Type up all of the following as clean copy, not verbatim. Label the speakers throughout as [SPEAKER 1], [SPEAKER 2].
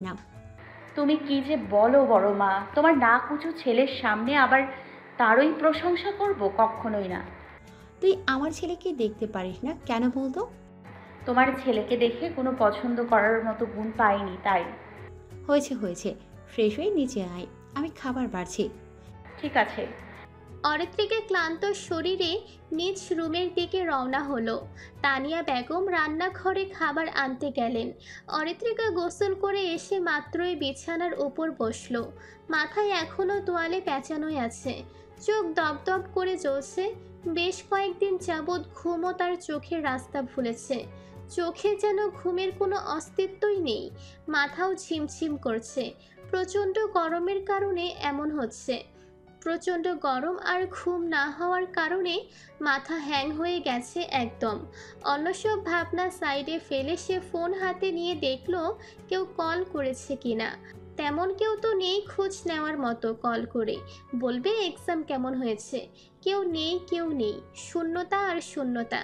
[SPEAKER 1] না।
[SPEAKER 2] তুমি কি যে বলো বড় মা, তোমার নাক উঁচু ছেলের সামনে আবার তারই প্রশংসা করব? কখনোই না।
[SPEAKER 1] তুই আমার ছেলেকে দেখতে পারিস না কেন বলতো?
[SPEAKER 2] তোমার ছেলেকে দেখে কোনো পছন্দ করার মতো গুণ পাইনি তাই।
[SPEAKER 1] হয়েছে হয়েছে, ফ্রেশ হয়ে নিচে আয়, আমি খাবার বাড়ছি।
[SPEAKER 2] ঠিক আছে।
[SPEAKER 3] অরিত্রিকা ক্লান্ত শরীরে নিজ রুমের দিকে রওনা হলো। তানিয়া বেগম রান্নাঘরে খাবার আনতে গেলেন। অরিত্রিকা গোসল করে এসে মাত্রই বিছানার উপর বসলো। মাথায় এখনো তোয়ালে পেঁচানোই আছে, চোখ দপদপ করে জ্বলছে। বেশ কয়েকদিন যাবৎ ঘুমও তার চোখের রাস্তা ভুলেছে। চোখে যেন ঘুমের কোনো অস্তিত্বই নেই। মাথাও ঝিমঝিম করছে। প্রচণ্ড গরমের কারণে এমন হচ্ছে। প্রচণ্ড গরম আর ঘুম না হওয়ার কারণে মাথা হ্যাং হয়ে গেছে একদম। অন্য সব ভাবনা সাইডে ফেলে সে ফোন হাতে নিয়ে দেখলো কেউ কল করেছে কিনা। তেমন কেউ তো নেই খোঁজ নেওয়ার মতো কল করে বলবে এক্সাম কেমন হয়েছে। কেউ নেই, কেউ নেই, শূন্যতা আর শূন্যতা।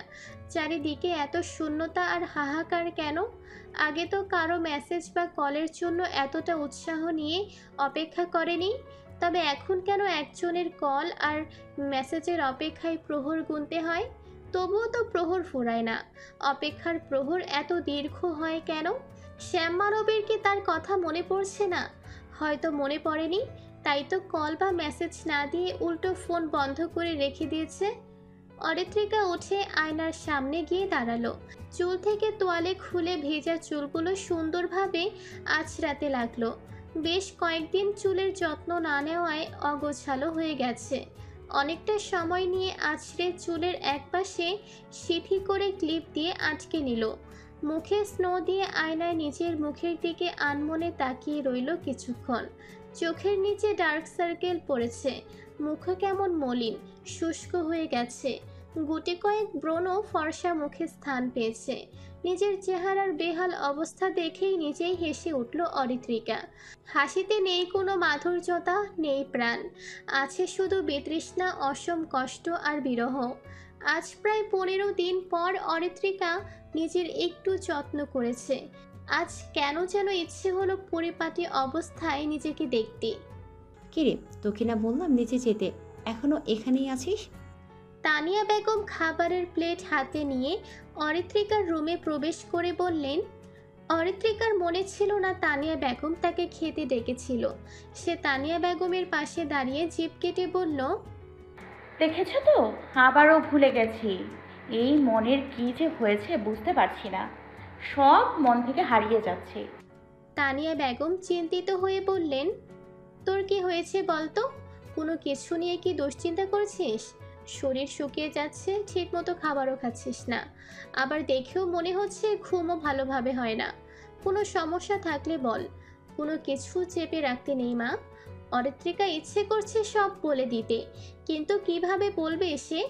[SPEAKER 3] চারিদিকে এত শূন্যতা আর হাহাকার কেন? আগে তো কারো মেসেজ বা কলের জন্য এতটা উৎসাহ নিয়ে অপেক্ষা করেনি। তবে এখন কেন একজনের কল আর মেসেজের অপেক্ষায় প্রহর গুনতে হয়? তবুও তো প্রহর ফুরায় না। অপেক্ষার প্রহর এত দীর্ঘ হয় কেন? শ্যাম মানবের কি তার কথা মনে পড়ছে না? হয়তো মনে পড়েনি, তাই তো কল বা মেসেজ না দিয়ে উল্টো ফোন বন্ধ করে রেখে দিয়েছে। অরিত্রিকা উঠে আয়নার সামনে গিয়ে দাঁড়ালো। চুল থেকে তোয়ালে খুলে ভেজা চুলগুলো সুন্দরভাবে আঁচড়াতে লাগলো। বেশ কয়েকদিন চুলের যত্ন না নেওয়ায় অগোছালো হয়ে গেছে। অনেকটা সময় নিয়ে আঁচড়ে চুলের একপাশে সিথি করে ক্লিপ দিয়ে আটকে নিল। মুখে স্নো দিয়ে আয়নায় নিজের মুখের দিকে আনমনে তাকিয়ে রইল কিছুক্ষণ। চোখের নিচে ডার্ক সার্কেল পড়েছে। মুখ কেমন মলিন, শুষ্ক হয়ে গেছে। গুটি কয়েক ব্রণ ফর্সা মুখে স্থান পেয়েছে। নিজের চেহারার বেহাল অবস্থা দেখেই নিজেই হেসে উঠল অরিত্রিকা। হাসিতে নেই কোনো মাধুর্যতা, নেই প্রাণ। আছে শুধু বিতৃষ্ণা, অসম কষ্ট আর বিরহ। আজ প্রায় 15 দিন পর অরিত্রিকা নিজের একটু যত্ন করেছে। আজ কেন যেন ইচ্ছে হলো পরিপাটি অবস্থায় নিজেকে দেখতে।
[SPEAKER 1] কিরে, তোকে না বললাম নিচে যেতে, এখনো এখানেই আছিস?
[SPEAKER 3] তানিয়া বেগম খাবারের প্লেট হাতে নিয়ে অরিত্রিকার রুমে প্রবেশ করে বললেন। অরিত্রিকার মনে ছিল না তানিয়া বেগম তাকে খেতে ডেকেছিল। সে তানিয়া বেগমের পাশে দাঁড়িয়ে জিভ কেটে বলল,
[SPEAKER 2] দেখেছো তো, আবারও ভুলে গেছি। এই মনের কি যে হয়েছে বুঝতে পারছি না, সব মন থেকে হারিয়ে যাচ্ছে।
[SPEAKER 3] তানিয়া বেগম চিন্তিত হয়ে বললেন, তোর কি হয়েছে বলতো? কোনো কিছু নিয়ে কি দুশ্চিন্তা করছিস? শরীর শুকিয়ে যাচ্ছে, ঠিকমতো খাবারও খাচ্ছিস না, আবার দেখেও মনে হচ্ছে ঘুমও ভালোভাবে হয় না। কোনো সমস্যা থাকলে বল, কোনো কিছু চেপে রাখতে নেই মা। অরিত্রিকা ইচ্ছে করছে সব বলে দিতে, কিন্তু কিভাবে বলবে সে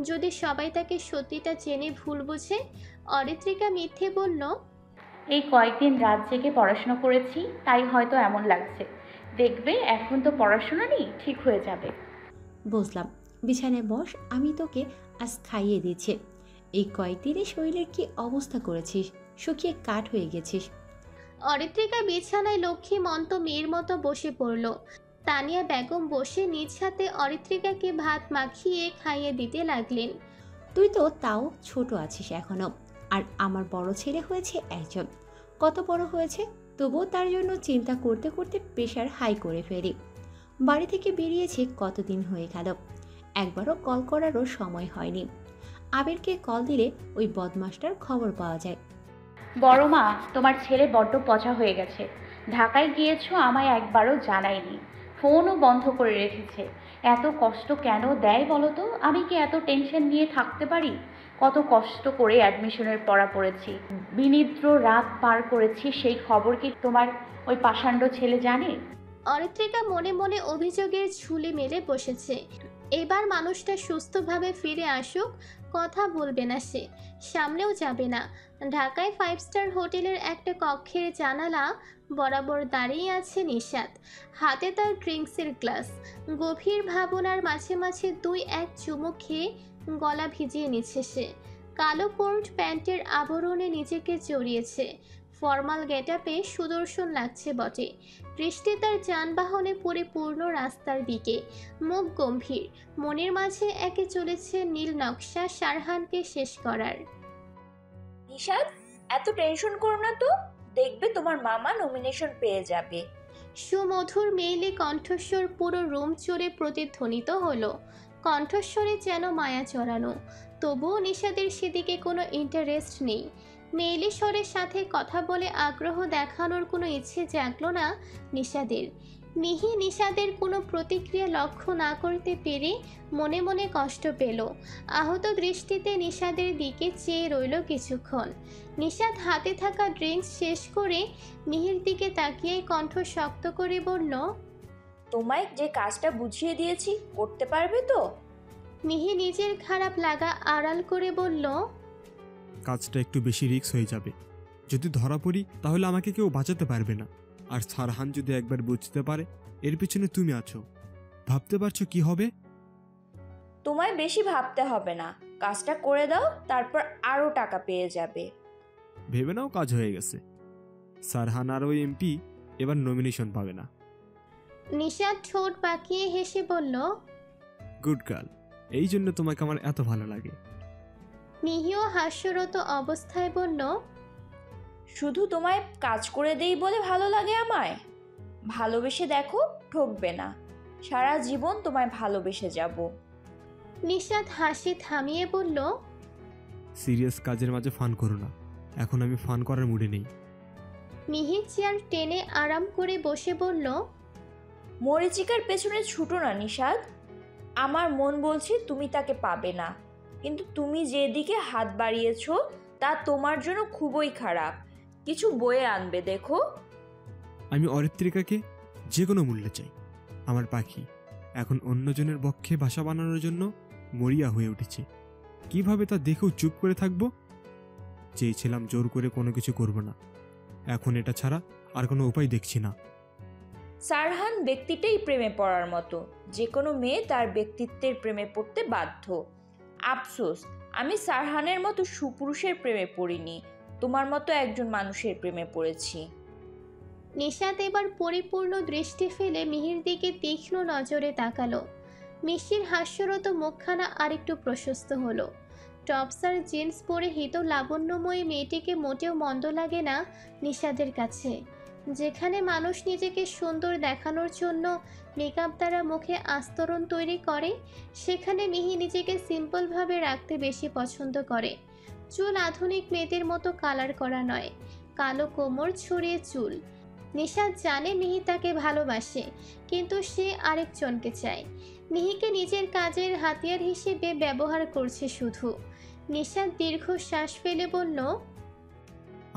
[SPEAKER 3] যদি সবাই তাকে সত্যিটা জেনে ভুল বুঝে? অরিত্রিকা মিথ্যে বলল,
[SPEAKER 2] এই কয়েকদিন রাত জেগে পড়াশোনা করেছি, তাই হয়তো এমন লাগছে। দেখবে এখন তো পড়াশোনা নেই, ঠিক হয়ে যাবে।
[SPEAKER 1] বুঝলাম, বিছানায় বস, আমি তোকে আজ খাইয়ে দিচ্ছি। এই কয়েকদিনে শরীরের কি অবস্থা করেছিস, শুকিয়ে কাঠ হয়ে গেছিস।
[SPEAKER 3] অরিত্রিকা বিছানায় লক্ষ্মী মন্ত মেয়ের মতো বসে পড়ল। তানিয়া বেগম বসে নিজ হাতে অরিত্রিকাকে ভাত মাখিয়ে খাইয়ে দিতে লাগলেন।
[SPEAKER 1] তুই তো তাও ছোট আছিস এখনো, আর আমার বড় ছেলে হয়েছে একজন। কত বড় হয়েছে, তবুও তার জন্য চিন্তা করতে করতে প্রেশার হাই করে ফেলি। বাড়ি থেকে বেরিয়েছে কতদিন হয়ে গেল, একবারও কল করারও সময় হয়নি। আবিরকে কল দিলে ওই বদমাসটার খবর পাওয়া যায়।
[SPEAKER 2] বড় মা, তোমার ছেলে বড্ড পচা হয়ে গেছে। ঢাকায় গিয়েছো, আমায় একবারও জানায়নি। ফোনও বন্ধ করে রেখেছে। এত কষ্ট কেন দেয় বলো তো? আমি কি এত টেনশন নিয়ে থাকতে পারি? কত কষ্ট করে অ্যাডমিশনের পড়া পড়েছি, বিনিদ্র রাত পার করেছি, সেই খবর কি তোমার ওই পাষাণ্ড ছেলে জানে?
[SPEAKER 3] অরিত্রিকা মনে মনে অভিযোগের ঝুলি মেলে বসেছে। এবার মানুষটা সুস্থভাবে ফিরে আসুক, কথা বলবে না সে, সামনেও যাবে না। ঢাকায় 5 স্টার হোটেলের একটা কক্ষের জানালা বরাবর দাঁড়িয়ে আছে নিশাত। হাতে তার ড্রিঙ্কসের গ্লাস। গভীর ভাবনার মাঝে মাঝে দুই এক চুমুক খেয়ে গলা ভিজিয়ে নিচ্ছে সে। কালো কোট প্যান্টের আবরণে নিজেকে জড়িয়েছে। ফর্মাল গেটআপে সুদর্শন লাগছে বটে। দৃষ্টি তার যানবাহনে পরিপূর্ণ রাস্তার দিকে, মুখ গম্ভীর, মনের মাঝে একে চলেছে নীল নকশা শারহানকে শেষ করার।
[SPEAKER 4] নিশাদ, এত টেনশন করো না তো, দেখবে তোমার মামা নমিনেশন পেয়ে যাবে।
[SPEAKER 3] সুমধুর মেইলি কণ্ঠস্বর পুরো রুম জুড়ে প্রতিধ্বনিত হলো। কণ্ঠস্বরে যেন মায়া চড়ানো, তবুও নিশাদের সেদিকে কোনো ইন্টারেস্ট নেই। মেইলি স্বরের সাথে কথা বলে আগ্রহ দেখানোর কোনো ইচ্ছে জাগলো না নিশাদের। মিহি নিশাদের কোনো প্রতিক্রিয়া লক্ষ্য না করতে পেরে মনে মনে কষ্ট পেল। আহত দৃষ্টিতে নিশাদের দিকে চেয়ে রইল কিছুক্ষণ। নিশাদ হাতে থাকা ড্রিঙ্কস শেষ করে মিহির দিকে তাকিয়ে কণ্ঠ শক্ত করে বলল,
[SPEAKER 4] তোমায় যে কাজটা বুঝিয়ে দিয়েছি করতে পারবে তো?
[SPEAKER 3] মিহি নিজের খারাপ লাগা আড়াল করে বলল,
[SPEAKER 5] কাজটা একটু বেশি রিস্ক হয়ে যাবে। যদি ধরা পড়ি তাহলে আমাকে কেউ বাঁচাতে পারবে না। আর সারহান যদি একবার বুঝতে পারে এর পিছনে তুমি আছো, ভাবতে পারছো কি হবে?
[SPEAKER 4] তোমায় বেশি ভাবতে হবে না, কাজটা করে দাও, তারপর আরও টাকা পেয়ে যাবে।
[SPEAKER 5] ভেবে নাও কাজ হয়ে গেছে। সারহান আর ওই এমপি এবার নমিনেশন পাবে না।
[SPEAKER 3] নিশাদ ঠোঁট বাঁকিয়ে হেসে বলল,
[SPEAKER 5] গুড গার্ল, এই জন্য তোমাকে আমার এত ভালো লাগে।
[SPEAKER 3] মিহিও হাস্যরত অবস্থায় বলল,
[SPEAKER 4] শুধু তোমায় কাজ করে দেই বলে ভালো লাগে আমায়? ভালোবেসে দেখো, ঠকবে না। সারা জীবন তোমায় ভালোবেসে যাব।
[SPEAKER 3] নিশাদ হাসি থামিয়ে বলল,
[SPEAKER 5] সিরিয়াস কাজের মাঝে ফান করো না, এখন আমি ফান করার মুডে নেই।
[SPEAKER 3] মিহি চেয়ার টেনে আরাম করে বসে বলল,
[SPEAKER 4] মরিচিকার পেছনে ছুটো না নিশাদ। আমার মন বলছে তুমি তাকে পাবে না, কিন্তু তুমি যেদিকে হাত বাড়িয়েছো তা তোমার জন্য খুবই খারাপ। কিছু বয়ে আনবে দেখো।
[SPEAKER 5] আমি অরিত্রিকাকে যে কোনো মূল্যে চাই। আমার পাখি এখন অন্যজনের পক্ষে বাসা বানানোর জন্য মরিয়া হয়ে উঠেছে। কিভাবে তা দেখেও চুপ করে থাকবো? চেয়েছিলাম জোর করে কোনো কিছু করব না, এখন এটা ছাড়া আর কোনো উপায় দেখছি না।
[SPEAKER 4] সারহান ব্যক্তিটাই প্রেমে পড়ার মতো, যে কোনো মেয়ে তার ব্যক্তিত্বের প্রেমে পড়তে বাধ্য। আফসোস, আমি সারহানের মতো সুপুরুষের প্রেমে পড়িনি, তোমার মতো একজন মানুষের প্রেমে পড়েছি।
[SPEAKER 3] নিশাদ এবার পরিপূর্ণ দৃষ্টি ফেলে মিহির দিকে তীক্ষ্ণ নজরে তাকালো। মিষ্টির হাস্যরত মুখখানা আরেকটু প্রশস্ত হলো। টপস আর জিন্স পরে হিত লাবণ্যময়ী মেয়েটিকে মোটেও মন্দ লাগে না নিশাদের কাছে। যেখানে মানুষ নিজেকে সুন্দর দেখানোর জন্য মেকআপ দ্বারা মুখে আস্তরণ তৈরি করে, সেখানে মিহি নিজেকে সিম্পলভাবে রাখতে বেশি পছন্দ করে। চুল আধুনিক মেয়েদের মতো কালার করা নয়, কালো কোমর ছড়িয়ে চুল। নিশাদ জানে মিহি তাকে ভালোবাসে, কিন্তু সে আরেকজনকে চায়। মিহিকে নিজের কাজের হাতিয়ার হিসেবে ব্যবহার করছে শুধু। নিশাদ দীর্ঘ শ্বাস ফেলে বলল,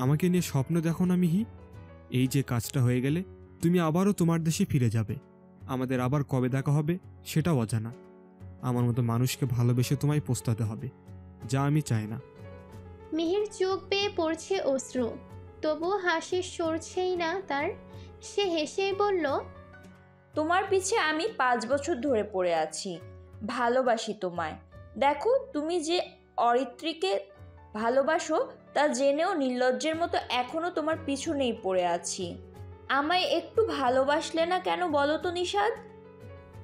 [SPEAKER 5] আমাকে নিয়ে স্বপ্ন দেখো না মিহি। এই যে কাজটা হয়ে গেলে তুমি আবারও তোমার দেশে ফিরে যাবে। আমাদের আবার কবে দেখা হবে সেটাও অজানা। আমার মতো মানুষকে ভালোবেসে তোমায় পোস্তাতে হবে, যা আমি চাই না।
[SPEAKER 3] মিহির চোখ বেয়ে পড়ছে অশ্রু, তবুও হাসি সরছেই না তার। সে হেসেই বলল,
[SPEAKER 4] তোমার পিছে আমি 5 বছর ধরে পড়ে আছি, ভালোবাসি তোমায়। দেখো, তুমি যে অরিত্রীকে ভালোবাসো তা জেনেও নির্লজ্জের মতো এখনও তোমার পিছনেই পড়ে আছি। আমায় একটু ভালোবাসলে না কেন বলো তো নিশাদ?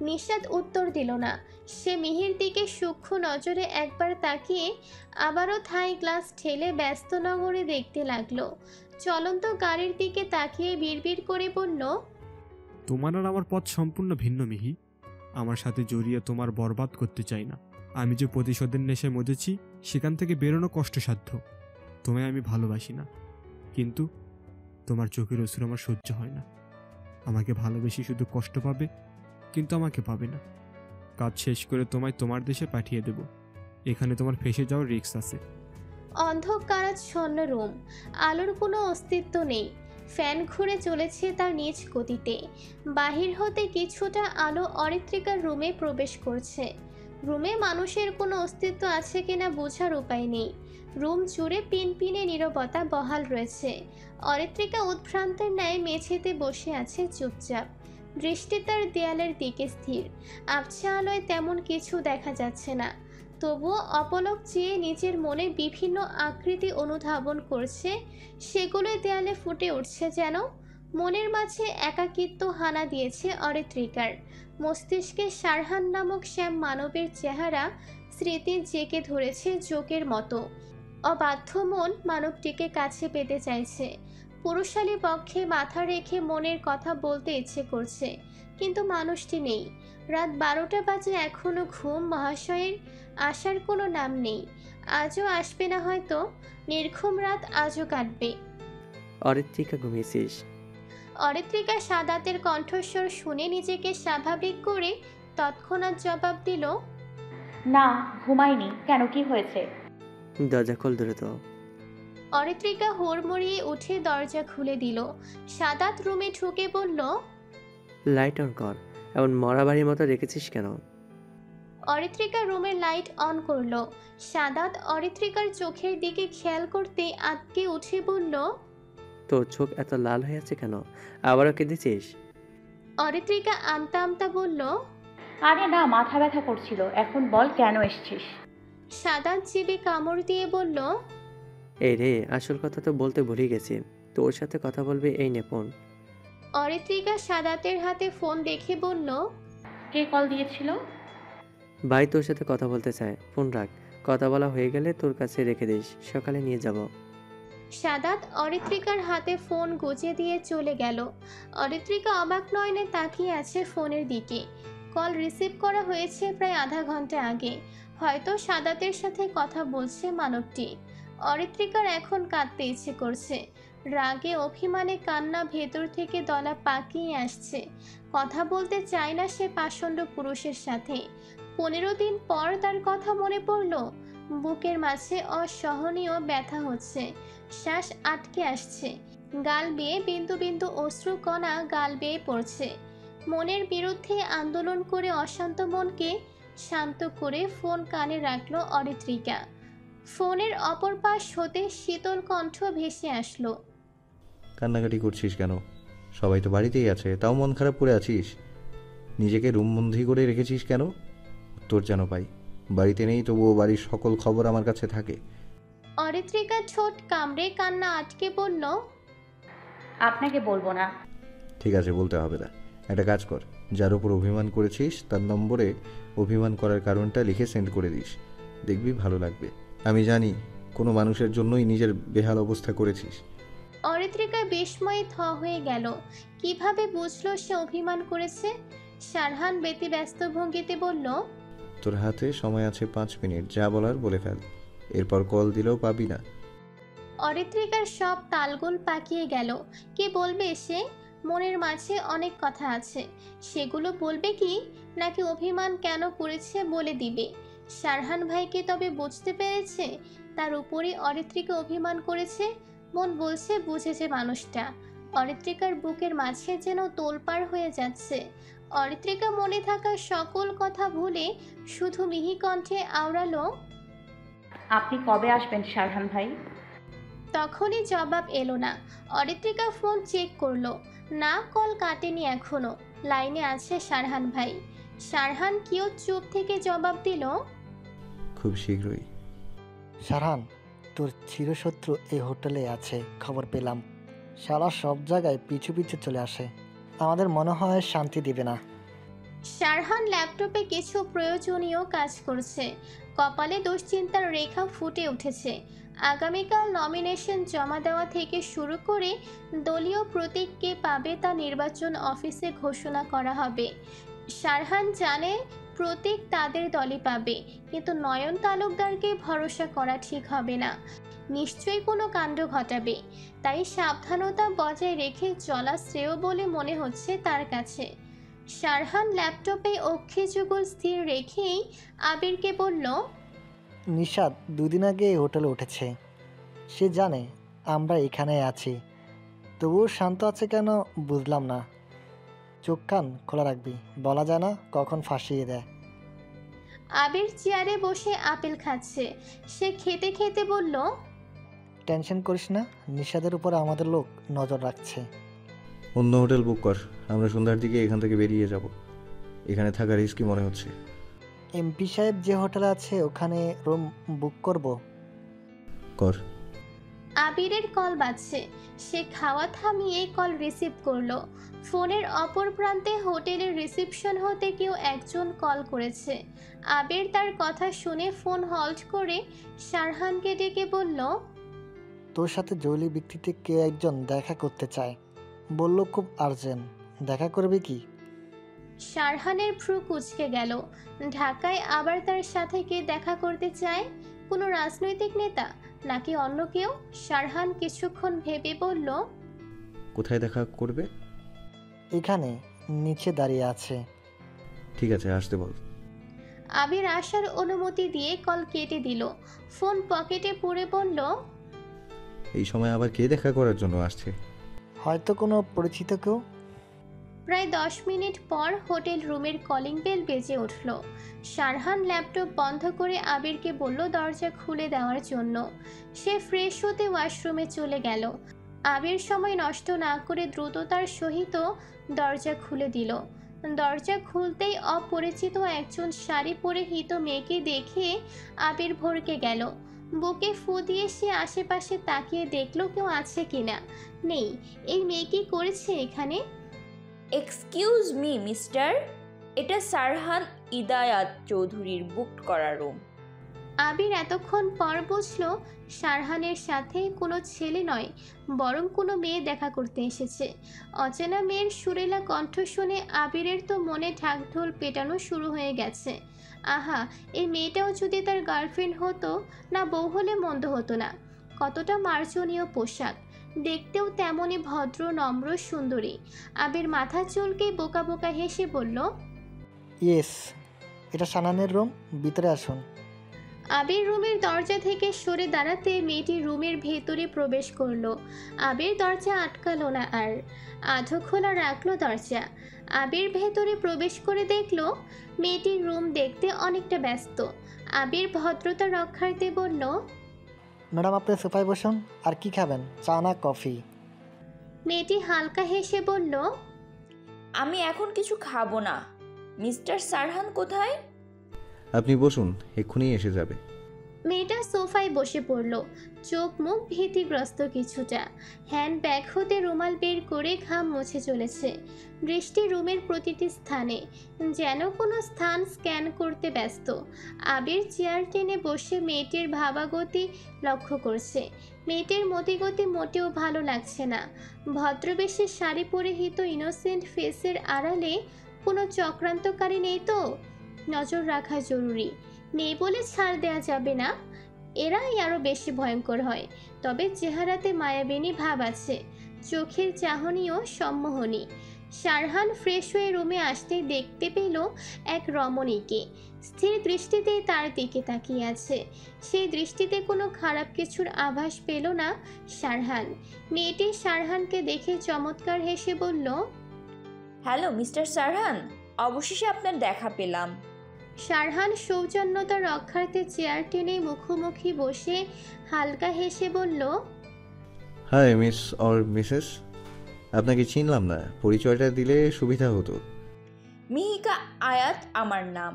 [SPEAKER 3] নিশাদ উত্তর দিল না। সে মিহির দিকে সূক্ষ্ম নজরে একবার তাকিয়ে আবারও থাই গ্লাস ঠেলে ব্যস্ত নগরে দেখতে লাগলো। চলন্ত গাড়ির দিকে তাকিয়ে বিড়বিড় করে বলল,
[SPEAKER 5] তোমার আর আমার পথ সম্পূর্ণ ভিন্ন মিহি। আমার সাথে জড়িয়ে তোমার বরবাদ করতে চাই না। আমি যে প্রতিশোধের নেশায় মজেছি সেখান থেকে বেরোনো কষ্টসাধ্য। তোমায় আমি ভালোবাসি না, কিন্তু তোমার চোখের অশ্রু আমার সহ্য হয় না। আমাকে ভালোবেসে শুধু কষ্ট পাবে, কিন্তু আমাকে পাবে না। কাজ শেষ করে তোমায় তোমার দেশে পাঠিয়ে দেব। এখানে তোমার ফেসে যাওয়ার রিস্ক আছে।
[SPEAKER 3] অন্ধকারাচ্ছন্ন রুম, আলোর কোনো অস্তিত্ব নেই। ফ্যান ঘুরে চলেছে তার নিজ গতিতে। বাহির হতে কিছুটা আলো অরিত্রিকার রুমে প্রবেশ করছে। রুমে মানুষের কোনো অস্তিত্ব আছে কিনা বোঝার উপায় নেই। রুম জুড়ে পিনপিনে নীরবতা বহাল রয়েছে। অরিত্রিকা উদ্ভ্রান্তের ন্যায় মেঝেতে বসে আছে চুপচাপ, দৃষ্টি তার দেয়ালের দিকে স্থির। আবছা আলোয় তেমন কিছু দেখা যাচ্ছে না। তবুও অপলক চেয়ে নিজের মনে বিভিন্ন আকৃতি অনুধাবন করছে, সেগুলোই দেয়ালে ফুটে উঠছে যেন। মনের মাঝে একাকিত্ব হানা দিয়েছে অরিত্রিকার। মস্তিষ্কে সারহান নামক শ্যাম মানবের চেহারা স্মৃতি জেঁকে ধরেছে জোকের মতো। অবাধ্য মন মানবটিকে কাছে পেতে চাইছে। পুরুষালী পক্ষে মাথা রেখে মনের কথা বলতে ইচ্ছে করছে, কিন্তু মানুষটি নেই। রাত 12টা বাজে, এখনো ঘুম মহাশয়ের আসার কোনো নাম নেই। আজও আসবে না হয়তো, নির্ঘুম রাত আজও কাটবে।
[SPEAKER 6] অরিত্রিকা ঘুমিয়েছিস?
[SPEAKER 3] অরিত্রিকা সাদাতের কণ্ঠস্বর শুনে নিজেকে স্বাভাবিক করে তৎক্ষণাৎ জবাব দিল,
[SPEAKER 2] না, ঘুমাইনি। কেন, কি হয়েছে?
[SPEAKER 6] দরজা খোল দ্রুত।
[SPEAKER 3] অরিত্রিকা হুড়মুড়িয়ে উঠে দরজা খুলে দিল। সাদাত রুমে ঢুকে বলল,
[SPEAKER 6] লাইট অন কর। এমন মরা বাড়ির মতো রেখেছিস কেন?
[SPEAKER 3] অরিত্রিকা রুমের লাইট অন করলো। সাদাত অরিত্রিকার চোখের দিকে খেয়াল করতে আটকে উঠে বলল,
[SPEAKER 6] তোর চোখ এত লাল হয়ে আছে কেন? আবারও কেঁদেছিস?
[SPEAKER 3] অরিত্রিকা আমতা আমতা বলল,
[SPEAKER 2] আরে না, মাথা ব্যথা করছিল। এখন বল, কেন এসছিস?
[SPEAKER 3] সাদাত জিভে কামড় দিয়ে বলল,
[SPEAKER 6] এই রে, আসল কথা তো বলতে ভুলে গেছি। তোর সাথে কথা বলবে এই নেপন।
[SPEAKER 3] অরিত্রিকা সাদাতের হাতে ফোন দেখে বলল,
[SPEAKER 2] কে কল দিয়েছিল?
[SPEAKER 6] ভাই তোর সাথে কথা বলতে চায়, ফোন রাখ। কথা বলা হয়ে গেলে তোর কাছে রেখে দিস, সকালে নিয়ে যাব।
[SPEAKER 3] সাদাত অরিত্রিকার হাতে ফোন গুজে দিয়ে চলে গেল। অরিত্রিকা অবাক নয়নে তাকিয়ে আছে ফোনের দিকে। কল রিসিভ করা হয়েছে প্রায় আধা ঘন্টা আগে। হয়তো সাদাতের সাথে কথা বলছে মানবটি। অরিত্রিকার এখন কাঁদতে ইচ্ছে করছে। রাগে অভিমানে কান্না ভেতর থেকে দলা পাকিয়ে আসছে। কথা বলতে চায় না সে পাষণ্ড পুরুষের সাথে। 15 দিন পর তার কথা মনে পড়ল। বুকের মাঝে অসহনীয় ব্যথা হচ্ছে, শ্বাস আটকে আসছে, গাল বেয়ে বিন্দু বিন্দু অশ্রুকণা গাল বেয়ে পড়ছে। মনের বিরুদ্ধে আন্দোলন করে অশান্ত মনকে শান্ত করে ফোন কানে রাখলো অরিত্রিকা। ফোনের অপর পাশ হতে শীতল কণ্ঠ ভেসে আসলো,
[SPEAKER 7] কান্নাকাটি করছিস কেন? সবাই তো বাড়িতেই আছে, তাও মন খারাপ করে আছিস। নিজেকে রুমবন্দি করে রেখেছিস কেন? উত্তর যেন পাই। বাড়িতে নেই, তবুও বাড়ির সকল খবর আমার কাছে থাকে।
[SPEAKER 3] অরিত্রিকা ঠোঁট কামড়ে কান্না আটকে বলল,
[SPEAKER 2] আপনাকে বলবো না।
[SPEAKER 7] ঠিক আছে, বলতে হবে না। একটা কাজ কর, যার উপর অভিমান করেছিস তার নম্বরে অভিমান করার কারণটা লিখে সেন্ড করে দিস। দেখবি ভালো লাগবে। আমি জানি কোনো মানুষের জন্যই নিজের বেহাল অবস্থা করেছিস।
[SPEAKER 3] অরিত্রিকা বিস্ময়ে থ হয়ে গেল। কিভাবে বুঝলো সে অভিমান করেছে? সারহান ব্যতিব্যস্ত ভঙ্গিতে বলল,
[SPEAKER 7] তোর হাতে সময় আছে 5 মিনিট, যা বলার বলে ফেল। এরপর কল দিলেও পাবি না।
[SPEAKER 3] অরিত্রিকার সব তালগোল পাকিয়ে গেল। কি বলবে সে? মনের মাঝে অনেক কথা আছে, সেগুলো বলবে কি, নাকি অভিমান কেন করেছে বলে দিবে? সারহান ভাইকে তবে বুঝতে পেরেছে তার উপরই অরিত্রিকা অভিমান করেছে। মন বলছে বুঝেছে মানুষটা। অরিত্রিকার বুকের মাঝে যেন তোলপাড় হয়ে যাচ্ছে। অরিত্রিকা মনে থাকা সকল কথা ভুলে শুধু মিহি কণ্ঠে আওড়ালো,
[SPEAKER 2] আপনি কবে আসবেন সারহান ভাই?
[SPEAKER 3] তখনই জবাব এলো না। অরিত্রিকা ফোন চেক করলো, না, কল কাটেনি এখনো। লাইনে আছে সারহান ভাই। সারহান কিও চুপ থেকে জবাব দিল,
[SPEAKER 7] খুব শীঘ্রই।
[SPEAKER 8] সারহান, তোর চিরশত্রু এই হোটেলে আছে, খবর পেলাম। সারা সব জায়গায় পিছু পিছু চলে আসে, আমাদের মনে হয় শান্তি দিবে না।
[SPEAKER 3] সারহান ল্যাপটপে কিছু প্রয়োজনীয় কাজ করছে। কপালে দুশ্চিন্তার রেখা ফুটে উঠেছে। আগামীকাল নমিনেশন জমা দেওয়া থেকে শুরু করে দলীয় প্রতীক কে পাবে তা নির্বাচন অফিসে ঘোষণা করা হবে। সারহান জানে প্রতীক তাদের দলই পাবে, কিন্তু নয়ন তালুকদারকে ভরসা করা ঠিক হবে না। নিশ্চয়ই কোনো কাণ্ড ঘটাবে। তাই সাবধানতা বজায় রেখে চলা শ্রেয় বলে মনে হচ্ছে তার কাছে। সারহান ল্যাপটপে অক্ষি যুগল স্থির রেখেই আবিরকে বলল,
[SPEAKER 8] নিশাদ 2 দিন আগে এই হোটেলে উঠেছে। সে জানে আমরা এখানে আছি, তবুও শান্ত আছে কেন বুঝলাম না। চোখ কান খোলা রাখবি, বলা যায় না কখন ফাঁসিয়ে দেয়।
[SPEAKER 3] আবির চেয়ারে বসে আপেল খাচ্ছে। সে খেতে খেতে বলল,
[SPEAKER 8] টেনশন করিস না, নিশাদের উপর আমাদের লোক নজর রাখছে।
[SPEAKER 7] অন্য হোটেল বুক কর, আমরা সন্ধ্যার দিকে এখান থেকে বেরিয়ে যাব। এখানে থাকা রিস্কি মনে হচ্ছে।
[SPEAKER 8] এমপি সাহেব যে হোটেল আছে ওখানে রুম বুক করব।
[SPEAKER 7] কর।
[SPEAKER 3] আবিরের কল বাজছে। সে খাওয়া থামিয়ে কল রিসিভ করলো। ফোনের অপর প্রান্তে হোটেলের রিসেপশন হতে কেউ একজন কল করেছে। আবির তার কথা শুনে ফোন হল্ড করে শারহানকে ডেকে বলল,
[SPEAKER 8] তোর সাথে জরুরি ব্যক্তিতে কে একজন দেখা করতে চায়, বলল খুব আর্জেন্ট, দেখা করবে কি?
[SPEAKER 3] শারহানের ভ্রু কুঁচকে গেল। ঢাকায় আবার তার সাথে কে দেখা করতে চায়? কোনো রাজনৈতিক নেতা নাকি অন্য কেউ? শারহান কিছুক্ষণ ভেবে বলল,
[SPEAKER 7] কোথায় দেখা করবে?
[SPEAKER 8] এখানে নিচে দাঁড়িয়ে আছে।
[SPEAKER 7] ঠিক আছে, আসতে বল।
[SPEAKER 3] আবির আসার অনুমতি দিয়ে কল কেটে দিল। ফোন পকেটে পুরে বলল,
[SPEAKER 7] এই সময় আবার কে দেখা করার জন্য আসছে?
[SPEAKER 8] হয়তো কোনো পরিচিত কেউ।
[SPEAKER 3] প্রায় 10 মিনিট পর হোটেল রুমের কলিং বেল বেজে উঠল। শারহান ল্যাপটপ বন্ধ করে আবিরকে বলল দরজা খুলে দেওয়ার জন্য। সে ফ্রেশ হতে ওয়াশরুমে চলে গেল। আবির সময় নষ্ট না করে দ্রুততার সহিত দরজা খুলে দিল। দরজা খুলতেই অপরিচিত একজন শাড়ি পরিহিত মেয়েকে দেখে আবির ভরকে গেল। বুকে ফু দিয়ে সে আশেপাশে তাকিয়ে দেখলো কেউ আছে কিনা। নেই। এই মেয়ে কি করেছে এখানে?
[SPEAKER 4] এক্সকিউজ মি মিস্টার, এটা সারহান ইদায়াত চৌধুরীর বুক করা রুম।
[SPEAKER 3] আবির এতক্ষণ পর বুঝলো শারহানের সাথে কোনো ছেলে নয়, বরং কোনো মেয়ে দেখা করতে এসেছে। অচেনা মেয়ের সুরেলা কণ্ঠ শুনে আবিরের তো মনে ঢাকঢোল পেটানো শুরু হয়ে গেছে। আহা, এই মেয়েটাও যদি তার গার্লফ্রেন্ড হতো, না বউ হলে মন্দ হতো না। কতটা মার্জনীয় পোশাক, দেখতেও তেমনই ভদ্র নম্র সুন্দরী। আবির মাথা চুলকে বোকা বোকা হেসে বলল,
[SPEAKER 8] ইয়েস, এটা সানানের রুম, ভিতরে আসুন।
[SPEAKER 3] আবির রুমের দরজা থেকে সরে দাঁড়াতে মেয়েটি রুমের ভেতরে প্রবেশ করলো। আবির দরজা আটকালো না আর, আধো খোলা রাখলো দরজা। আবির ভেতরে প্রবেশ করে দেখলো মেয়েটির রুম দেখতে অনেকটা ব্যস্ত। আবির ভদ্রতা রক্ষার্থে বলল,
[SPEAKER 8] ম্যাডাম আপনি সোফায় বসুন। আর কি খাবেন, চা না কফি?
[SPEAKER 3] মেয়েটি হালকা হেসে বলল,
[SPEAKER 4] আমি এখন কিছু খাবো না। মিস্টার সারহান কোথায়?
[SPEAKER 7] আপনি বসুন, এক্ষুনি এসে যাবে।
[SPEAKER 3] মেয়েটা সোফায় বসে পড়ল, চোখ মুখ ভীতিগ্রস্ত কিছুটা। হ্যান্ড ব্যাগ হতে রুমাল বের করে ঘাম মুছে চলেছে। দৃষ্টি রুমের প্রতিটি স্থানে, যেন কোনো স্থান স্ক্যান করতে ব্যস্ত। আবির চেয়ার টেনে বসে মেয়েটির ভাবাগতি লক্ষ্য করছে। মেয়েটির মতিগতি মোটেও ভালো লাগছে না। ভদ্রবেশে শাড়ি পরিহিত ইনোসেন্ট ফেসের আড়ালে কোনো চক্রান্তকারী নেই তো? নজর রাখা জরুরি। নেই বলে ছাড় দেওয়া যাবে না, এরাই আরও বেশি ভয়ঙ্কর হয়। তবে চেহারাতে মায়াবিনী ভাব আছে, চোখের চাহনিও সম্মোহনী। শারহান ফ্রেশ হয়ে রুমে আসতেই দেখতে পেল এক রমণীকে স্থির দৃষ্টিতে তার দিকে তাকিয়ে আছে। সেই দৃষ্টিতে কোনো খারাপ কিছুর আভাস পেল না শারহান। মেয়েটি শারহানকে দেখে চমৎকার হেসে বলল,
[SPEAKER 4] হ্যালো মিস্টার সারহান, অবশেষে আপনার দেখা পেলাম।
[SPEAKER 3] শারহান সৌজন্যতা রক্ষার্থে চেয়ার টেনে মুখোমুখি বসে হালকা হেসে বলল,
[SPEAKER 7] হাই মিস অর মিসেস, আপনাকে চিনলাম না, পরিচয়টা দিলে সুবিধা হতো।
[SPEAKER 4] মিহিকা আয়াত আমার নাম।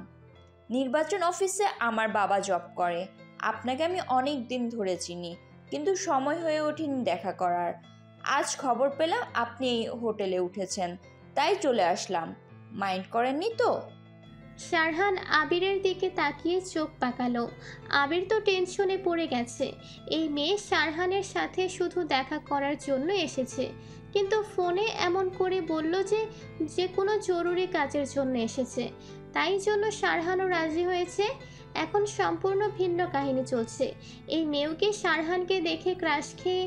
[SPEAKER 4] নির্বাচন অফিসে আমার বাবা জব করে। আপনাকে আমি অনেক দিন ধরে চিনি, কিন্তু সময় হয়ে ওঠেনি দেখা করার। আজ খবর পেলাম আপনি এই হোটেলে উঠেছেন, তাই চলে আসলাম। মাইন্ড করেননি তো?
[SPEAKER 3] শারহান আবিরের দিকে তাকিয়ে চোখ পাকালো। আবির তো টেনশনে পড়ে গেছে। এই মেয়ে শারহানের সাথে শুধু দেখা করার জন্য এসেছে, কিন্তু ফোনে এমন করে বলল যে কোনো জরুরি কাজের জন্য এসেছে। তাই জন্য শারহানও রাজি হয়েছে। এখন সম্পূর্ণ ভিন্ন কাহিনী চলছে। এই মেয়েকে শারহানকে দেখে ক্রাশ খেয়ে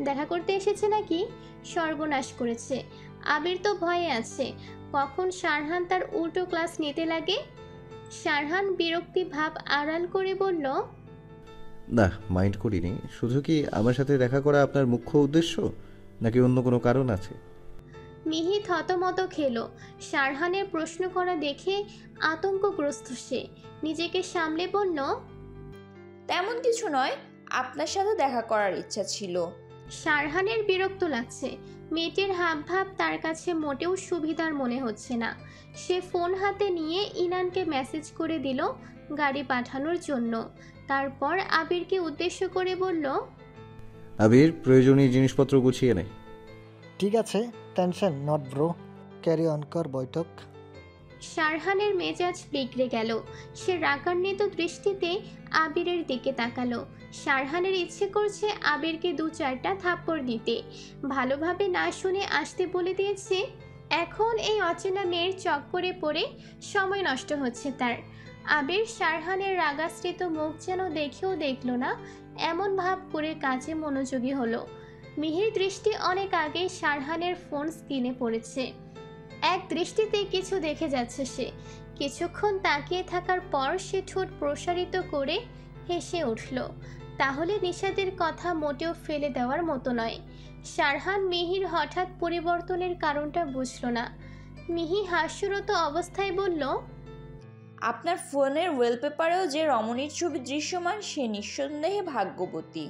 [SPEAKER 3] দেখা করতে এসেছে নাকি? সর্বনাশ করেছে। আবির তো ভয়ে আছে, কখন শারহান তার উল্টো ক্লাস নিতে লাগে। শারহান বিরক্তি ভাব আড়াল করে বলল,
[SPEAKER 7] না, মাইন্ড করিনি। শুধু কি আমার সাথে দেখা করা আপনার মুখ্য উদ্দেশ্য, নাকি অন্য কোনো কারণ আছে?
[SPEAKER 3] মিহি থতমত খেলো। শারহানের প্রশ্ন করা দেখে আতঙ্কগ্রস্ত সে নিজেকে সামলে বলল,
[SPEAKER 4] তেমন কিছু নয়, আপনার সাথে দেখা করার ইচ্ছা ছিল।
[SPEAKER 3] শারহানের বিরক্ত লাগছে। মেয়েটির হাবভাব তার কাছে মোটেও সুবিধার মনে হচ্ছে না। সে ফোন হাতে নিয়ে ইনানকে মেসেজ করে দিল গাড়ি পাঠানোর জন্য। তারপর আবিরকে উদ্দেশ্য করে বলল,
[SPEAKER 7] আবির, প্রয়োজনীয় জিনিসপত্র গুছিয়ে নে।
[SPEAKER 8] ঠিক আছে, tension not bro, carry on কর বৈঠক।
[SPEAKER 3] শারহানের মেজাজ বিগড়ে গেল। সে রাগান্বিত দৃষ্টিতে আবিরের দিকে তাকালো। শারহানের ইচ্ছে করছে আবিরকে 2-4টা থাপ্পড় দিতে। ভালোভাবে না শুনে আসতে বলে দিয়েছে। এখন এই অচেনা মেয়ের চক্করে পড়ে সময় নষ্ট হচ্ছে তার। আবির শারহানের রাগাশ্রিত মুখ যেন দেখেও দেখল না, এমন ভাব করে কাজে মনোযোগী হলো। মিহির দৃষ্টি অনেক আগে শারহানের ফোন স্ক্রিনে পড়েছে। এক দৃষ্টিতে কিছু দেখে যাচ্ছে সে। কিছুক্ষণ তাকিয়ে থাকার পর সে ঠোঁট প্রসারিত করে হেসে উঠল। তাহলে নিশাদের কথা মোটেও ফেলে দেওয়ার মতো নয়। শারহান মিহির হঠাৎ পরিবর্তনের কারণটা বুঝল না। মিহি হাস্যরত অবস্থায় বলল,
[SPEAKER 4] আপনার ফোনের ওয়েলপেপারেও যে রমণীর ছবি দৃশ্যমান সে নিঃসন্দেহে ভাগ্যবতী,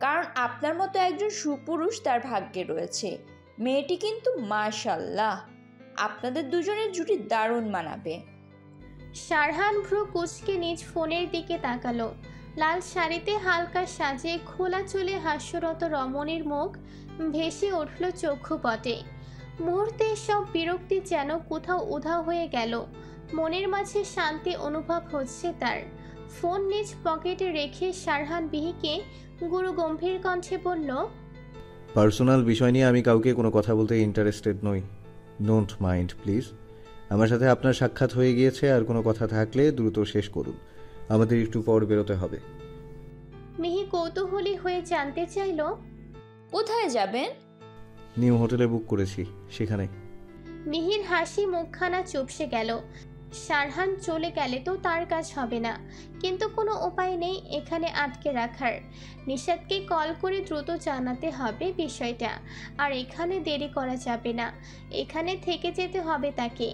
[SPEAKER 4] কারণ আপনার মতো একজন সুপুরুষ তার ভাগ্যে রয়েছে। মেয়েটি কিন্তু মাশাআল্লাহ, আপনাদের দুজনের জুটি দারুণ মানাবে।
[SPEAKER 3] শারহান ভ্রু কুঁচকে নিজ ফোনের দিকে তাকালো। লাল শাড়িতে হালকা সাজে খোলা চুলে হাস্যরত রমণীর মুখ ভেসে উঠল চক্ষুপটে। মুহূর্তে সব বিরক্তি যেন কোথাও উধাও হয়ে গেল। মনের মাঝে শান্তি অনুভব হচ্ছে তার। ফোন নিজ পকেটে রেখে শারহান মিহিকে গুরু গম্ভীর কণ্ঠে বলল,
[SPEAKER 7] পার্সোনাল বিষয় নিয়ে আমি কাউকে কোনো কথা বলতে ইন্টারেস্টেড নই। Don't mind please. আমার সাথে আপনার সাক্ষাৎ হয়ে গিয়েছে, আর কোনো কথা থাকলে দ্রুত শেষ করুন, আমাদের একটু পর বেরোতে হবে।
[SPEAKER 3] মিহি কৌতূহলী হয়ে জানতে চাইল,
[SPEAKER 4] কোথায় যাবেন?
[SPEAKER 7] নিউ হোটেলে বুক করেছি, সেখানে।
[SPEAKER 3] মিহির হাসি মুখখানা চুপসে গেল। শারহান চলে গেলে তো তার কাজ হবে না, কিন্তু কোনো উপায় নেই এখানে আটকে রাখার। নিশাদকে কল করে দ্রুত জানাতে হবে বিষয়টা, আর এখানে দেরি করা যাবে না, এখানে থেকে যেতে হবে তাকে।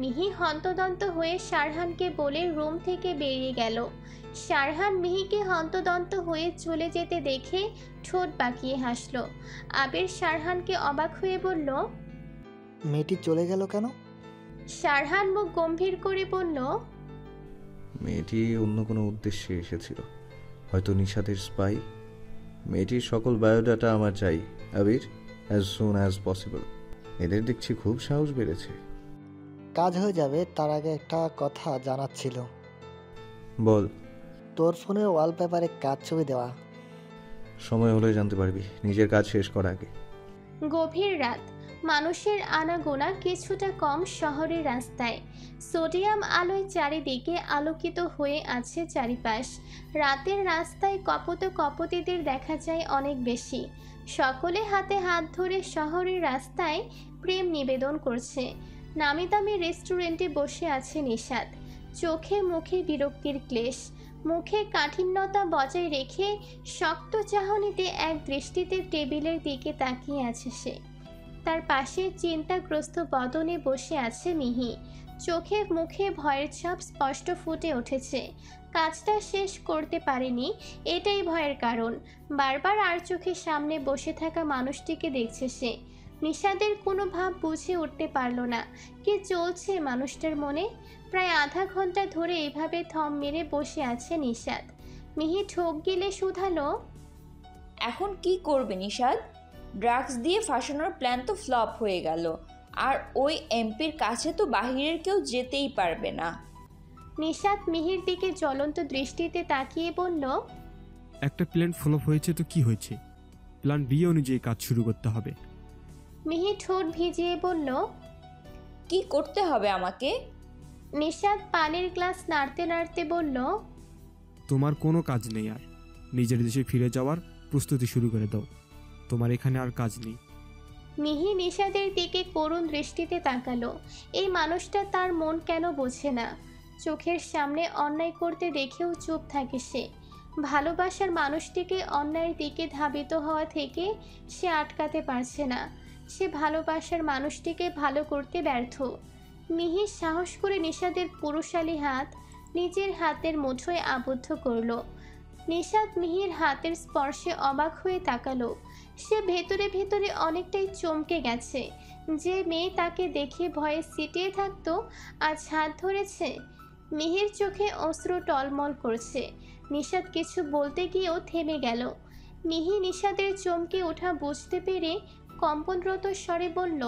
[SPEAKER 3] মিহি হন্তদন্ত হয়ে শারহানকে বলে রুম থেকে বেরিয়ে গেল। শারহান মিহিকে হন্তদন্ত হয়ে চলে যেতে দেখে ঠোঁট বাঁকিয়ে হাসল। আবির শারহানকে অবাক হয়ে বলল,
[SPEAKER 8] মেয়েটি চলে গেল কেন?
[SPEAKER 3] শারহান মুখ গম্ভীর করে বলল,
[SPEAKER 7] মেয়েটি অন্য কোনো উদ্দেশ্যে এসেছিল, হয়তো নিশাদের স্পাই। মেয়েটির সকল বায়োডাটা আমার চাই আবির, অ্যাজ সুন অ্যাজ পসিবল। এদের দেখছি খুব সাহস বেড়েছে।
[SPEAKER 8] কাজ হয়ে যাবে, তার আগে একটা কথা জানার ছিল।
[SPEAKER 7] বল।
[SPEAKER 8] তোর ফোনের ওয়ালপেপারে কাজ ছবি দেওয়া।
[SPEAKER 7] সময় হলে জানতে পারবি, নিজের কাজ শেষ করা আগে।
[SPEAKER 3] গভীর রাত, মানুষের আনাগোনা কিছুটা কম শহরের রাস্তায়। সোডিয়াম আলোয় চারিদিকে আলোকিত হয়ে আছে চারিপাশ। রাতের রাস্তায় কপোতীদের দেখা যায় অনেক বেশি। সকলে হাতে হাত ধরে শহরের রাস্তায় প্রেম নিবেদন করছে। নামি দামি রেস্টুরেন্টে বসে আছে নিশাদ। চোখে মুখে বিরক্তির ক্লেশ, মুখে কাঠিন্যতা বজায় রেখে শক্ত চাহনিতে এক দৃষ্টিতে টেবিলের দিকে তাকিয়ে আছে সে। তার পাশে চিন্তাগ্রস্ত বদনে বসে আছে মিহি। চোখে মুখে ভয়ের ছাপ স্পষ্ট ফুটে উঠেছে। কাজটা শেষ করতে পারেনি, এটাই ভয়ের কারণ। বারবার আর চোখের সামনে বসে থাকা মানুষটিকে দেখছে সে। নিশাদের কোনো ভাব বুঝে উঠতে পারল না কি চলছে মানুষটার মনে। প্রায় আধা ঘন্টা ধরে এইভাবে থম মেরে বসে আছে নিশাদ। মিহি ঠোক গিলে শুধালো,
[SPEAKER 4] এখন কি করবে নিশাদ? ড্রাগস দিয়ে ফাঁসানোর প্ল্যান তো ফ্লপ হয়ে গেল, আর ওই এমপির কাছে তো বাহিরের কেউ যেতেই পারবে না।
[SPEAKER 3] নিশাদ মিহির দিকে জ্বলন্ত দৃষ্টিতে তাকিয়ে বলল,
[SPEAKER 5] একটা প্ল্যান ফ্লপ হয়েছে তো কি হয়েছে, প্ল্যান বি অনুযায়ী কাজ শুরু করতে হবে।
[SPEAKER 3] মিহি ঠোঁট ভিজিয়ে বলল,
[SPEAKER 4] কি করতে হবে আমাকে?
[SPEAKER 3] নিশাদ পানির গ্লাস নাড়তে নাড়তে বলল,
[SPEAKER 5] তোমার কোনো কাজ নেই, আর নিজের দেশে ফিরে যাওয়ার প্রস্তুতি শুরু করে দাও, তোমার এখানে আর কাজ নেই।
[SPEAKER 3] মিহি নিশাদের দিকে করুণ দৃষ্টিতে তাকালো। এই মানুষটা তার মন কেন বোঝে না? চোখের সামনে অন্যায় করতে দেখেও চুপ থাকে সে। ভালোবাসার মানুষটিকে অন্যায়ের দিকে ধাবিত হওয়া থেকে সে আটকাতে পারছে না। সে ভালোবাসার মানুষটিকে ভালো করতে ব্যর্থ। মিহি সাহস করে নিশাদের পুরুষালী হাত নিজের হাতের মুঠোয় আবদ্ধ করল। নিশাদ মিহির হাতের স্পর্শে অবাক হয়ে তাকালো। সে ভেতরে ভেতরে অনেকটাই চমকে গেছে। যে মেয়ে তাকে দেখে ভয়ে সিটিয়ে থাকতো আজ হাত ধরেছে। মিহির চোখে অশ্রু টলমল করছে। নিশাদ কিছু বলতে গিয়েও থেমে গেল। মিহি নিশাদের চমকে ওঠা বুঝতে পেরে কম্পনরত স্বরে বলল,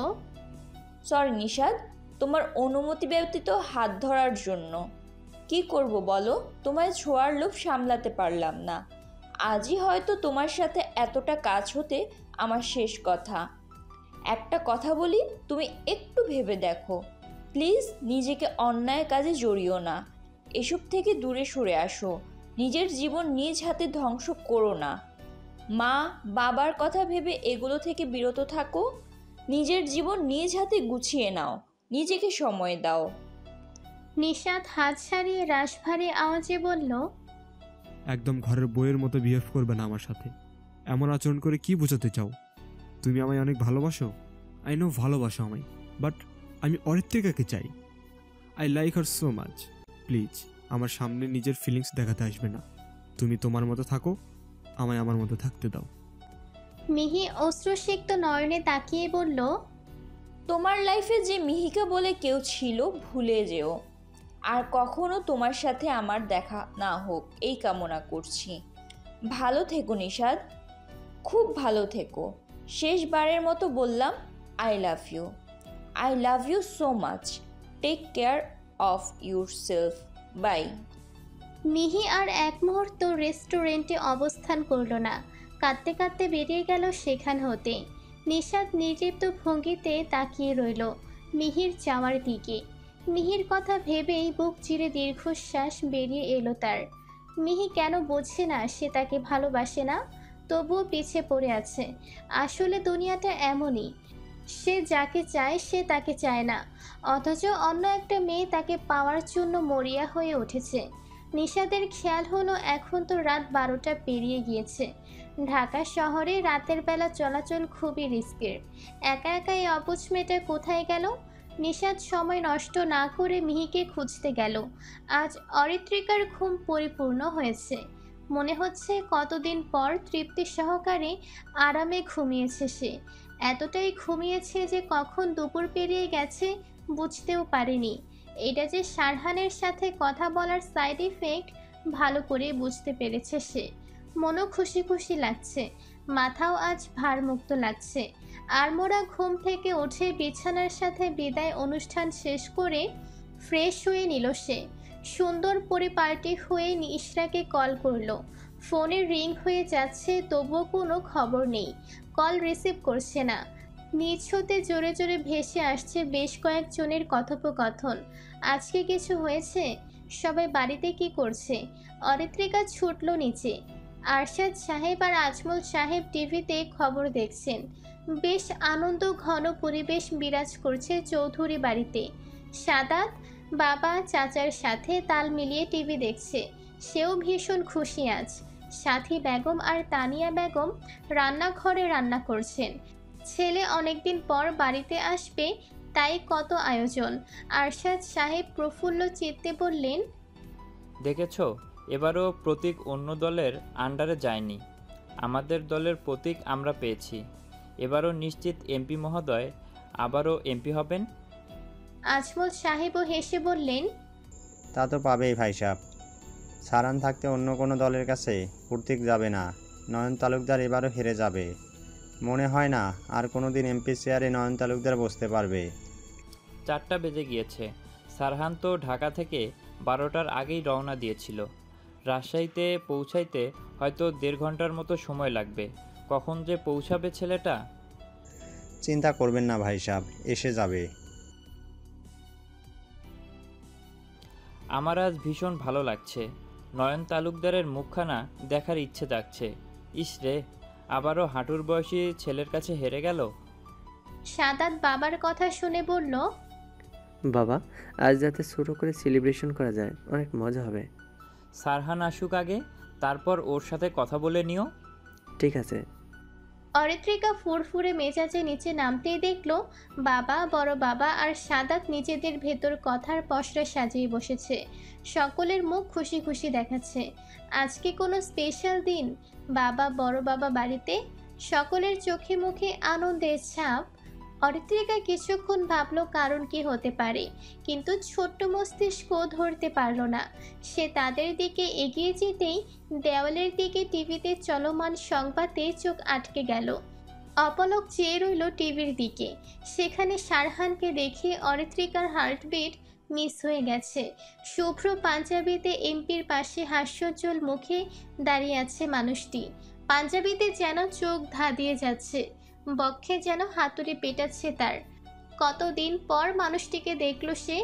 [SPEAKER 4] সরি নিশাদ, তোমার অনুমতি ব্যতীত হাত ধরার জন্য। কি করব বলো, তোমায় ছোঁয়ার লোভ সামলাতে পারলাম না। আজই হয়তো তোমার সাথে এতটা কাজ হতে আমার শেষ কথা। একটা কথা বলি, তুমি একটু ভেবে দেখো। প্লিজ নিজেকে অন্যায় কাজে জড়িও না। এসব থেকে দূরে সরে আসো। নিজের জীবন নিজ হাতে ধ্বংস করো না। মা বাবার কথা ভেবে এগুলো থেকে বিরত থাকো। নিজের জীবন নিজ হাতে গুছিয়ে নাও, নিজেকে সময় দাও।
[SPEAKER 3] নিশাদ হাত ছাড়িয়ে রাশভারী আওয়াজে বলল,
[SPEAKER 5] একদম ঘরের বইয়ের মতো বিহেভ করবে না আমার সাথে। এমন আচরণ করে কি বোঝাতে চাও? তুমি আমায় অনেক ভালোবাসো, আই নো ভালোবাসো আমায়, বাট আমি অরিত্রিকাকে চাই। I like her so much. Please আমার সামনে নিজের ফিলিংস দেখাতে আসবে না। তুমি তোমার মতো থাকো, আমায় আমার মতো থাকতে দাও।
[SPEAKER 3] মিহি অশ্রুসিক্ত নয়নে তাকিয়ে বলল,
[SPEAKER 4] তোমার লাইফে যে মিহিকা বলে কেউ ছিল ভুলে যেও। আর কখনো তোমার সাথে আমার দেখা না হোক এই কামনা করছি। ভালো থেকো নিশাদ, খুব ভালো থেকো। শেষবারের মতো বললাম, I love you. I love you so much. Take care of yourself. Bye.
[SPEAKER 3] মিহি আর এক মুহূর্ত রেস্টুরেন্টে অবস্থান করল না। কাঁদতে কাঁদতে বেরিয়ে গেল সেখান হতে। নিশাদ নির্লিপ্ত ভঙ্গিতে তাকিয়ে রইল মিহির যাওয়ার দিকে। মিহির কথা ভেবেই বুক চিরে দীর্ঘশ্বাস বেরিয়ে এলো তার। মিহি কেন বোঝে না সে তাকে ভালোবাসে না, তবুও পিছে পড়ে আছে। আসলে দুনিয়াটা এমনই, সে যাকে চায় সে তাকে চায় না, অথচ অন্য একটা মেয়ে তাকে পাওয়ার জন্য মরিয়া হয়ে উঠেছে। নিশাদের খেয়াল হলো এখন তো রাত 12টা পেরিয়ে গিয়েছে। ঢাকা শহরে রাতের বেলা চলাচল খুবই রিস্কের। একা একা এই অবুঝ মেয়েটা কোথায় গেল? নিশাদ সময় নষ্ট না করে মিহিকে খুঁজতে গেল। আজ অরিত্রিকার ঘুম পরিপূর্ণ হয়েছে। মনে হচ্ছে কতদিন পর তৃপ্তি সহকারে আরামে ঘুমিয়েছে সে। এতটাই ঘুমিয়েছে যে কখন দুপুর পেরিয়ে গেছে বুঝতেও পারেনি। এটা যে শারহানের সাথে কথা বলার সাইড ইফেক্ট ভালো করে বুঝতে পেরেছে সে। মনও খুশি খুশি লাগছে, মাথাও আজ ভারমুক্ত লাগছে। আড়মোড়া ঘুম থেকে উঠে বিছানার সাথে বিদায় অনুষ্ঠান শেষ করে ফ্রেশ হয়ে নিল সে। সুন্দর পরিপাটি হয়ে ইশরাকে কল করলো। ফোনের রিং হয়ে যাচ্ছে, তবুও কোনো খবর নেই। কল রিসিভ করছে না। নিজ হতে জোরে জোরে ভেসে আসছে বেশ কয়েকজনের কথোপকথন। আজকে কিছু হয়েছে? সবাই বাড়িতে কি করছে? অরিত্রিকা ছুটল নিচে। আরশাদ সাহেব আর আজমল সাহেব টিভিতে খবর দেখছেন। বেশ আনন্দ ঘন পরিবেশ বিরাজ করছে চৌধুরী বাড়িতে। সাদাত বাবা চাচার সাথে তাল মিলিয়ে টিভি দেখছে। সেও ভীষণ খুশি আজ। সাথী বেগম আর তানিয়া বেগম রান্নাঘরে রান্না করছেন। ছেলে অনেকদিন পর বাড়িতে আসবে, তাই কত আয়োজন। আরশাদ সাহেব প্রফুল্ল চিত্তে বললেন,
[SPEAKER 9] দেখেছো, এবারও প্রতীক অন্য দলের আন্ডারে যায়নি। আমাদের দলের প্রতীক আমরা পেয়েছি। এবারও নিশ্চিত এমপি মহোদয় আবারও এমপি হবেন।
[SPEAKER 3] আজমল সাহেবও হেসে বললেন,
[SPEAKER 10] তা তো পাবেই ভাই সাহেব। সারান থাকতে অন্য কোনো দলের কাছে প্রতীক যাবে না। নয়ন তালুকদার এবারও হেরে যাবে। মনে হয় না আর কোনো দিন এমপি চেয়ারে নয়ন তালুকদার বসতে পারবে।
[SPEAKER 9] 4টা বেজে গিয়েছে। সারহান তো ঢাকা থেকে 12টার আগেই রওনা দিয়েছিল। রাজশাহীতে পৌঁছাইতে হয়তো 1.5 ঘন্টার মতো সময় লাগবে। কখন যে পৌঁছাবে ছেলেটা?
[SPEAKER 10] চিন্তা করবেন না ভাই সাহেব, এসে যাবে।
[SPEAKER 9] আমার আজ ভীষণ ভালো লাগছে। নয়ন তালুকদারের মুখখানা দেখার ইচ্ছে জাগছে। ইস রে, আবারও হাঁটুর বয়সী ছেলের কাছে হেরে গেল।
[SPEAKER 3] সাদাত বাবার কথা শুনে বলল,
[SPEAKER 6] বাবা, আজ যাতে ছোটো করে সেলিব্রেশন করা যায়, অনেক মজা হবে।
[SPEAKER 9] সারহান আসুক আগে, তারপর ওর সাথে কথা বলে নিও।
[SPEAKER 6] ঠিক আছে।
[SPEAKER 3] অরিত্রিকা ফুরফুরে মেজাজে নিচে নামতেই দেখল বাবা, বড় বাবা আর সাদাত নিজেদের ভেতর কথার পসরা সাজিয়ে বসেছে। সকলের মুখ খুশি খুশি দেখাচ্ছে। আজকে কোনো স্পেশাল দিন? বাবা বড় বাবা বাড়িতে, সকলের চোখে মুখে আনন্দের ছাপ। অরিত্রিকা কিছুক্ষণ ভাবলো কারণ কি হতে পারে, কিন্তু ছোট্ট মস্তিষ্ক ধরতে পারল না। সে তাদের দিকে এগিয়ে যেতেই দেওয়ালের দিকে টিভিতে চলমান সংবাদে চোখ আটকে গেল। অপলক চেয়ে রইল টিভির দিকে। সেখানে সারহানকে দেখে অরিত্রিকার হার্টবিট মিস হয়ে গেছে। শুভ্র পাঞ্জাবিতে এমপির পাশে হাস্যোজ্জ্বল মুখে দাঁড়িয়ে আছে মানুষটি। পাঞ্জাবিতে যেন চোখ ধাঁধিয়ে যাচ্ছে, বক্ষে যেন হাতুড়ি পেটাচ্ছে তার। কতদিন পর মানুষটিকে দেখল সে।